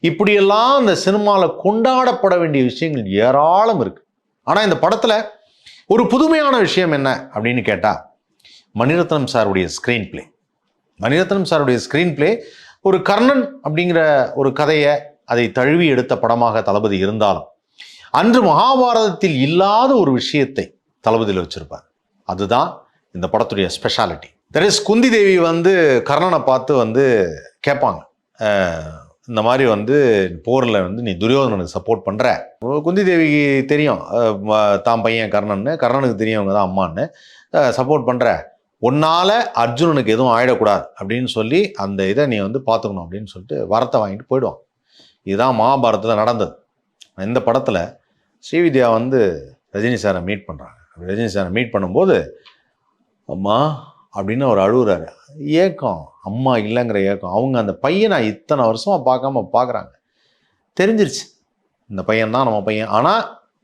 இப்படியெல்லாம் இந்த சினிமாவில் கொண்டாடப்பட வேண்டிய விஷயங்கள் ஏராளம் இருக்கு. ஆனால் இந்த படத்தில் ஒரு புதுமையான விஷயம் என்ன அப்படின்னு கேட்டால், மணிரத்னம் சாருடைய ஸ்க்ரீன் பிளே. மணிரத்னம் சாருடைய ஸ்க்ரீன் பிளே ஒரு கர்ணன் அப்படிங்கிற ஒரு கதையை அதை தழுவி எடுத்த படமாக தளபதி இருந்தாலும், அன்று மகாபாரதத்தில் இல்லாத ஒரு விஷயத்தை தளபதியில் வச்சிருப்பார். அதுதான் இந்த படத்துடைய speciality. That is, Kunti Devi கர்ணனை பார்த்து கேட்பாங்க, இந்த மாதிரி போரில் நீ துரியோதனனுக்கு சப்போர்ட் பண்ணுற. குந்தி தேவிக்கு தெரியும் தான் பையன் கர்ணனுக்கு தெரியும் அவங்க தான் அம்மான்னு, சப்போர்ட் பண்ணுற, உன்னால் அர்ஜுனனுக்கு எதுவும் ஆயிடக்கூடாது அப்படின்னு சொல்லி அந்த இதை நீ பார்த்துக்கணும் அப்படின்னு சொல்லிட்டு வரத்தை வாங்கிட்டு போயிடுவான். இதுதான் மகாபாரதத்தில் நடந்தது. இந்த படத்தில் ஸ்ரீவித்யா ரஜினி சாரை மீட் பண்ணுறாங்க. ரஜினி சாரை மீட் பண்ணும்போது, அம்மா அப்படின்னு அவர் அழுகுறாரு. ஏக்கம், அம்மா இல்லைங்கிற ஏக்கம். அவங்க அந்த பையனை இத்தனை வருஷமாக பார்க்காம பார்க்குறாங்க. தெரிஞ்சிருச்சு இந்த பையன் தான் நம்ம பையன். ஆனால்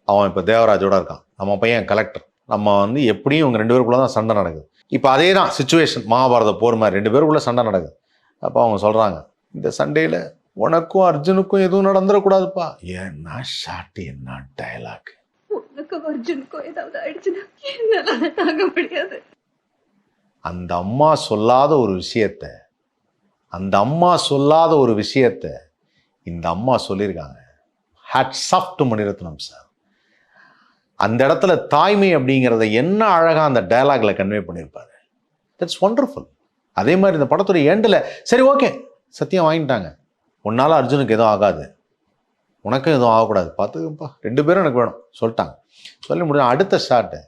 அவன் இப்போ தேவராஜோட இருக்கான். நம்ம பையன் கலெக்டர். நம்ம எப்படியும் இவங்க 2 பேருக்குள்ளே தான் சண்டை நடக்குது. இப்போ அதே தான் சுச்சுவேஷன், மகாபாரத போர் மாதிரி 2 பேருக்குள்ளே சண்டை நடக்குது. அப்போ அவங்க சொல்கிறாங்க, இந்த சண்டையில் உனக்கும் அர்ஜுனுக்கும் எதுவும் நடந்துடக்கூடாதுப்பா. என்ன ஷாட்டு, என்ன டயலாக். உனக்கும் அர்ஜுனுக்கும் ஏதாவது ஆயிடுச்சுன்னா என்னால தாங்க முடியாது. அந்த அம்மா சொல்லாத ஒரு விஷயத்தை இந்த அம்மா சொல்லியிருக்காங்க. Hats off to Mani Ratnam sir. அந்த இடத்துல தாய்மை அப்படிங்கிறத என்ன அழகாக அந்த டயலாக்ல கன்வே பண்ணியிருப்பாரு. That's wonderful. அதே மாதிரி இந்த படத்துடைய எண்டில், சரி ஓகே சத்தியம் வாங்கிட்டாங்க, உன்னால் அர்ஜுனுக்கு எதுவும் ஆகாது, உனக்கும் எதுவும் ஆகக்கூடாது, பார்த்துக்கப்பா 2 பேரும் எனக்கு வேணும் சொல்லிட்டாங்க. சொல்லி முடியும். அடுத்த ஷாட்டு,